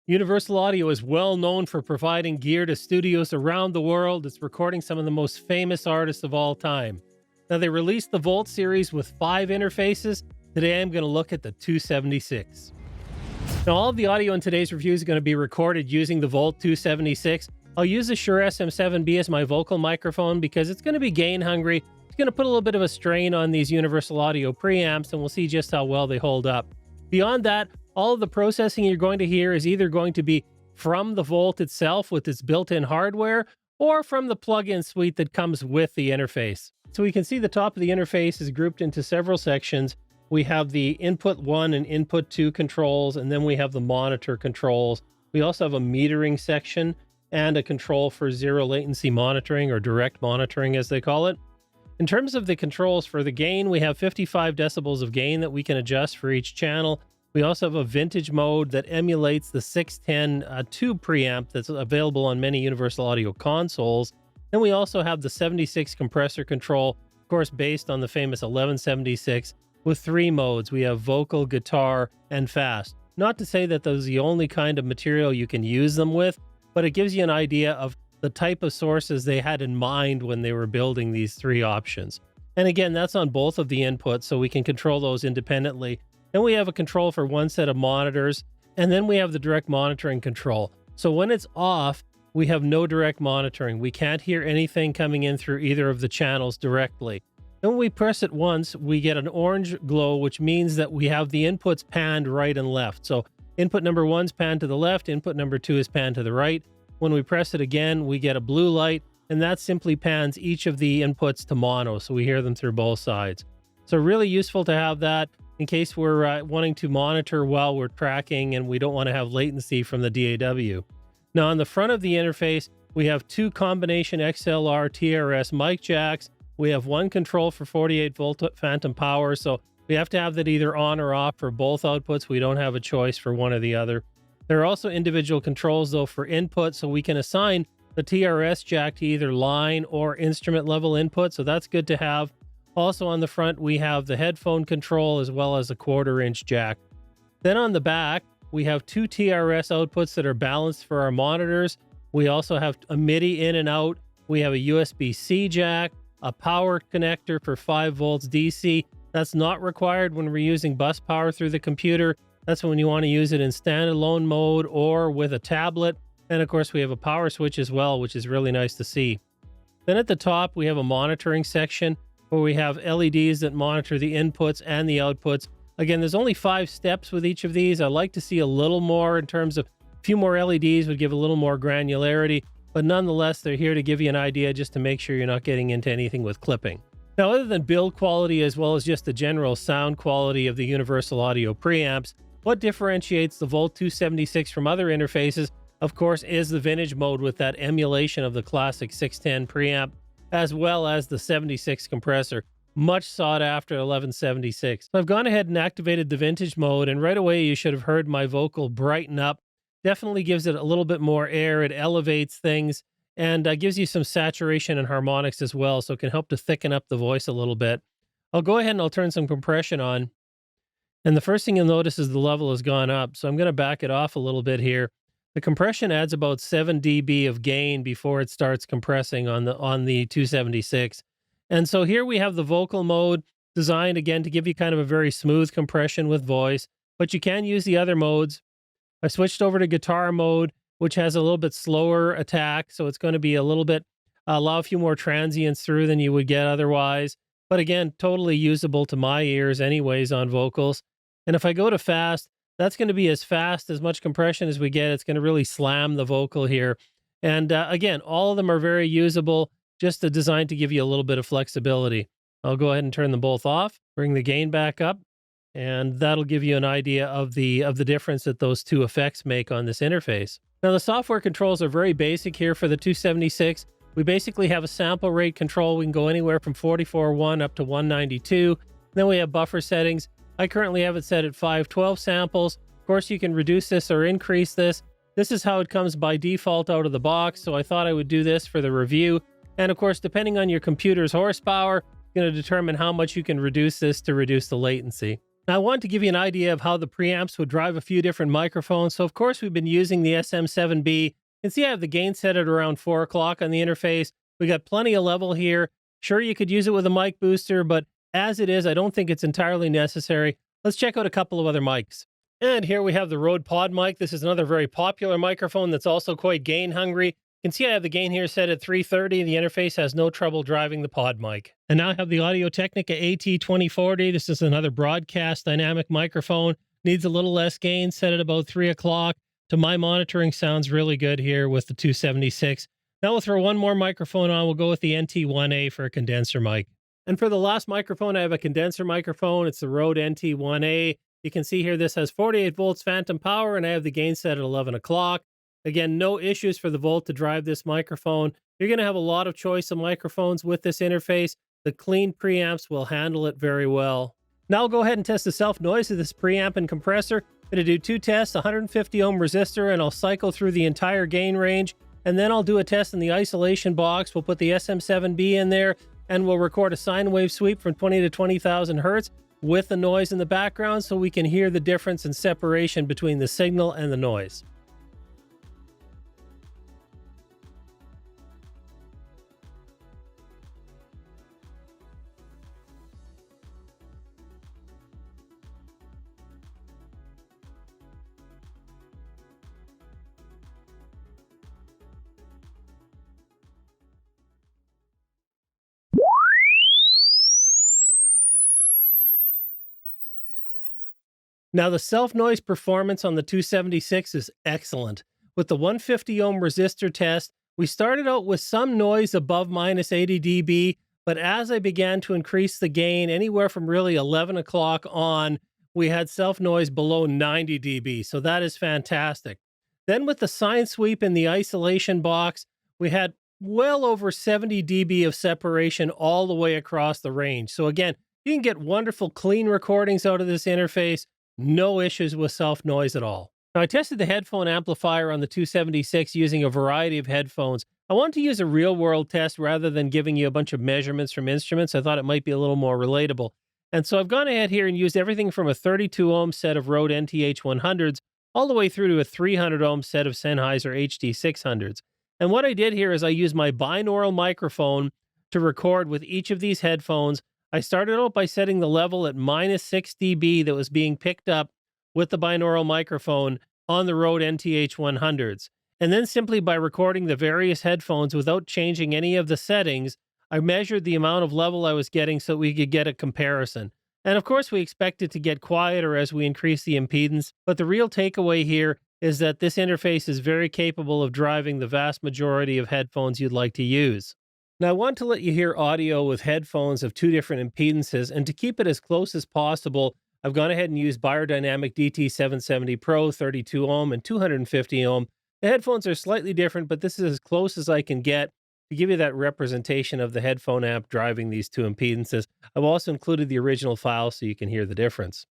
Universal Audio is well known for providing gear to studios around the world. It's recording some of the most famous artists of all time. Now, they released the Volt series with 5 interfaces. Today, I'm going to look at the 276. Now, all of the audio in today's review is going to be recorded using the Volt 276. I'll use the Shure SM7B as my vocal microphone because it's going to be gain hungry. It's going to put a little bit of a strain on these Universal Audio preamps, and we'll see just how well they hold up. Beyond that, all of the processing you're going to hear is either going to be from the Volt itself with its built-in hardware or from the plug-in suite that comes with the interface. So we can see the top of the interface is grouped into several sections. We have the input 1 and input 2 controls, and then we have the monitor controls. We also have a metering section and a control for zero latency monitoring, or direct monitoring as they call it. In terms of the controls for the gain, we have 55 decibels of gain that we can adjust for each channel. We also have a vintage mode that emulates the 610 tube preamp that's available on many Universal Audio consoles. Then we also have the 76 compressor control, of course based on the famous 1176, with 3 modes. We have vocal, guitar, and fast. Not to say that those are the only kind of material you can use them with, but it gives you an idea of the type of sources they had in mind when they were building these 3 options. And again, that's on both of the inputs, so we can control those independently. Then we have a control for 1 set of monitors, and then we have the direct monitoring control. So when it's off, we have no direct monitoring. We can't hear anything coming in through either of the channels directly. Then when we press it once, we get an orange glow, which means that we have the inputs panned right and left. So input number 1's panned to the left, input number 2 is panned to the right. When we press it again, we get a blue light, and that simply pans each of the inputs to mono, so we hear them through both sides. So really useful to have that in case we're wanting to monitor while we're tracking and we don't want to have latency from the DAW. Now on the front of the interface, we have 2 combination XLR TRS mic jacks. We have 1 control for 48 volt phantom power, so we have to have that either on or off for both outputs. We don't have a choice for one or the other. There are also individual controls though for input, so we can assign the TRS jack to either line or instrument level input, so that's good to have. Also on the front, we have the headphone control as well as a 1/4-inch jack. Then on the back, we have 2 TRS outputs that are balanced for our monitors. We also have a MIDI in and out. We have a USB-C jack, a power connector for 5 volts DC. That's not required when we're using bus power through the computer. That's when you want to use it in standalone mode or with a tablet. And of course, we have a power switch as well, which is really nice to see. Then at the top, we have a monitoring section where we have LEDs that monitor the inputs and the outputs. Again, there's only 5 steps with each of these. I like to see a little more in terms of a few more LEDs would give a little more granularity, but nonetheless, they're here to give you an idea just to make sure you're not getting into anything with clipping. Now, other than build quality as well as just the general sound quality of the Universal Audio preamps, what differentiates the Volt 276 from other interfaces, of course, is the vintage mode with that emulation of the classic 610 preamp, as well as the 76 compressor, much sought after 1176. So I've gone ahead and activated the vintage mode, and right away you should have heard my vocal brighten up. Definitely gives it a little bit more air. It elevates things and gives you some saturation and harmonics as well, so it can help to thicken up the voice a little bit. I'll go ahead and I'll turn some compression on. And the first thing you'll notice is the level has gone up. So I'm going to back it off a little bit here. The compression adds about 7 dB of gain before it starts compressing on the 276. And so here we have the vocal mode designed again to give you kind of a very smooth compression with voice, but you can use the other modes. I switched over to guitar mode, which has a little bit slower attack. So it's going to be a little bit, allow a few more transients through than you would get otherwise. But again, totally usable to my ears anyways on vocals. And if I go to fast, that's going to be as fast, as much compression as we get. It's going to really slam the vocal here. And again, all of them are very usable, just designed to give you a little bit of flexibility. I'll go ahead and turn them both off, bring the gain back up, and that'll give you an idea of the difference that those 2 effects make on this interface. Now, the software controls are very basic here for the 276. We basically have a sample rate control. We can go anywhere from 44.1 up to 192. Then we have buffer settings. I currently have it set at 512 samples. Of course, you can reduce this or increase this. This is how it comes by default out of the box, so I thought I would do this for the review. And of course, depending on your computer's horsepower, it's going to determine how much you can reduce this to reduce the latency. Now, I wanted to give you an idea of how the preamps would drive a few different microphones. So, of course, we've been using the SM7B. You can see I have the gain set at around 4 o'clock on the interface. We got plenty of level here. Sure, you could use it with a mic booster, but as it is, I don't think it's entirely necessary. Let's check out a couple of other mics. And here we have the Rode PodMic. This is another very popular microphone that's also quite gain hungry. You can see I have the gain here set at 330. The interface has no trouble driving the PodMic. And now I have the Audio-Technica AT2040. This is another broadcast dynamic microphone. Needs a little less gain, set at about 3 o'clock. To my monitoring, sounds really good here with the 276. Now we'll throw one more microphone on. We'll go with the NT1A for a condenser mic. And for the last microphone, I have a condenser microphone. It's the Rode NT1A. You can see here this has 48 volts phantom power, and I have the gain set at 11 o'clock. Again, no issues for the volt to drive this microphone. You're going to have a lot of choice of microphones with this interface. The clean preamps will handle it very well. Now I'll go ahead and test the self-noise of this preamp and compressor. I'm going to do 2 tests, 150 ohm resistor, and I'll cycle through the entire gain range. And then I'll do a test in the isolation box. We'll put the SM7B in there, and we'll record a sine wave sweep from 20 to 20,000 hertz with the noise in the background so we can hear the difference and separation between the signal and the noise. Now, the self-noise performance on the 276 is excellent. With the 150 ohm resistor test, we started out with some noise above minus 80 dB, but as I began to increase the gain, anywhere from really 11 o'clock on, we had self-noise below 90 dB, so that is fantastic. Then with the sine sweep in the isolation box, we had well over 70 dB of separation all the way across the range. So again, you can get wonderful clean recordings out of this interface. No issues with self-noise at all. Now, I tested the headphone amplifier on the 276 using a variety of headphones. I wanted to use a real-world test rather than giving you a bunch of measurements from instruments. I thought it might be a little more relatable. And so I've gone ahead here and used everything from a 32 ohm set of Rode NTH100s all the way through to a 300 ohm set of Sennheiser HD600s. And what I did here is I used my binaural microphone to record with each of these headphones. I started out by setting the level at minus 6 dB that was being picked up with the binaural microphone on the Rode NTH100s. And then simply by recording the various headphones without changing any of the settings, I measured the amount of level I was getting so we could get a comparison. And of course, we expect it to get quieter as we increase the impedance, but the real takeaway here is that this interface is very capable of driving the vast majority of headphones you'd like to use. Now, I want to let you hear audio with headphones of 2 different impedances, and to keep it as close as possible, I've gone ahead and used Beyerdynamic DT770 Pro 32 ohm and 250 ohm. The headphones are slightly different, but this is as close as I can get to give you that representation of the headphone amp driving these 2 impedances. I've also included the original file so you can hear the difference.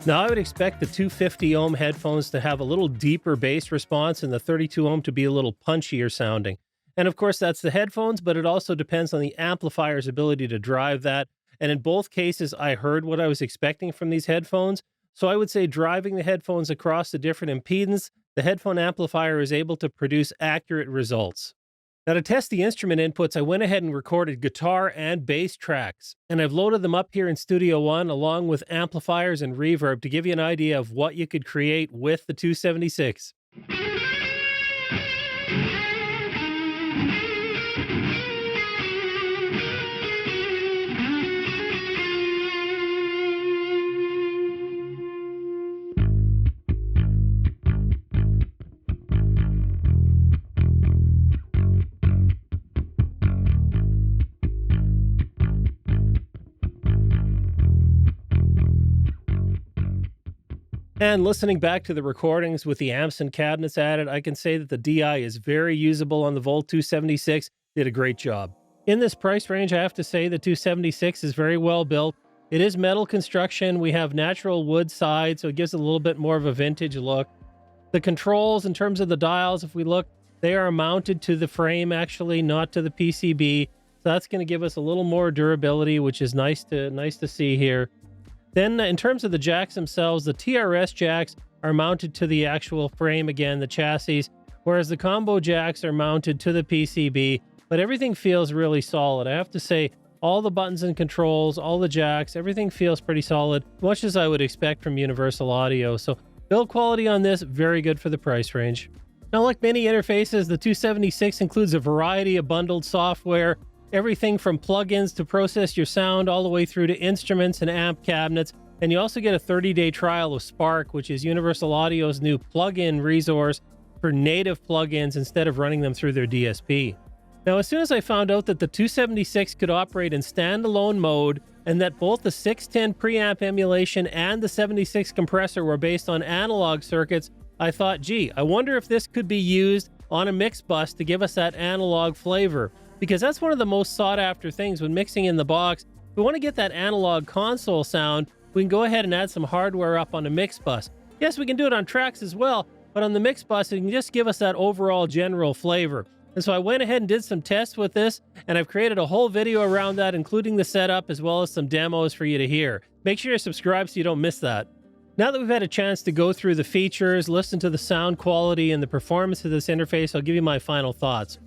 Now, I would expect the 250 ohm headphones to have a little deeper bass response and the 32 ohm to be a little punchier sounding. And of course, that's the headphones, but it also depends on the amplifier's ability to drive that. And in both cases, I heard what I was expecting from these headphones. So I would say driving the headphones across the different impedance, the headphone amplifier is able to produce accurate results. Now, to test the instrument inputs, I went ahead and recorded guitar and bass tracks, and I've loaded them up here in Studio One along with amplifiers and reverb to give you an idea of what you could create with the 276. And listening back to the recordings with the amps and cabinets added, I can say that the DI is very usable on the Volt 276. Did a great job. In this price range, I have to say the 276 is very well built. It is metal construction. We have natural wood sides, so it gives it a little bit more of a vintage look. The controls, in terms of the dials, if we look, they are mounted to the frame, actually, not to the PCB. So that's going to give us a little more durability, which is nice to see here. Then in terms of the jacks themselves, the TRS jacks are mounted to the actual frame, again, the chassis, whereas the combo jacks are mounted to the PCB, but everything feels really solid. I have to say, all the buttons and controls, all the jacks, everything feels pretty solid, much as I would expect from Universal Audio. So build quality on this, very good for the price range. Now, like many interfaces, the 276 includes a variety of bundled software, everything from plugins to process your sound all the way through to instruments and amp cabinets. And you also get a 30-day trial of Spark, which is Universal Audio's new plugin resource for native plugins instead of running them through their DSP. Now, as soon as I found out that the 276 could operate in standalone mode and that both the 610 preamp emulation and the 76 compressor were based on analog circuits, I thought, gee, I wonder if this could be used on a mix bus to give us that analog flavor. Because that's one of the most sought after things when mixing in the box. If we want to get that analog console sound, we can go ahead and add some hardware up on a mix bus. Yes, we can do it on tracks as well, but on the mix bus, it can just give us that overall general flavor. And so I went ahead and did some tests with this, and I've created a whole video around that, including the setup as well as some demos for you to hear. Make sure you subscribe so you don't miss that. Now that we've had a chance to go through the features, listen to the sound quality and the performance of this interface, I'll give you my final thoughts.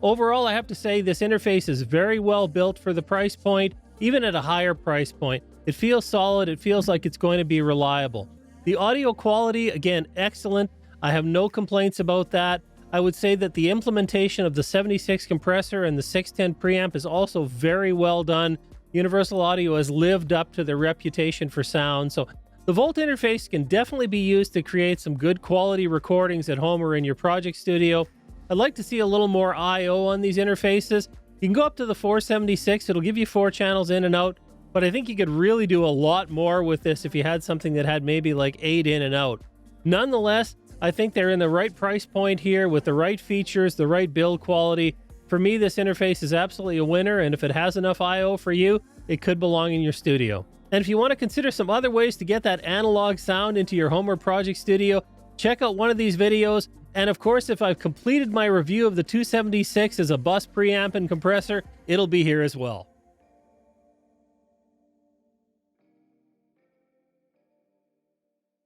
Overall, I have to say this interface is very well built for the price point, even at a higher price point. It feels solid. It feels like it's going to be reliable. The audio quality, again, excellent. I have no complaints about that. I would say that the implementation of the 76 compressor and the 610 preamp is also very well done. Universal Audio has lived up to their reputation for sound. So the Volt interface can definitely be used to create some good quality recordings at home or in your project studio. I'd like to see a little more I/O on these interfaces. You can go up to the 476. It'll give you 4 channels in and out, but I think you could really do a lot more with this if you had something that had maybe like 8 in and out. Nonetheless, I think they're in the right price point here with the right features, the right build quality. For me, this interface is absolutely a winner, and if it has enough I/O for you, it could belong in your studio. And if you want to consider some other ways to get that analog sound into your home or project studio, check out one of these videos. And of course, if I've completed my review of the 276 as a bus preamp and compressor, it'll be here as well.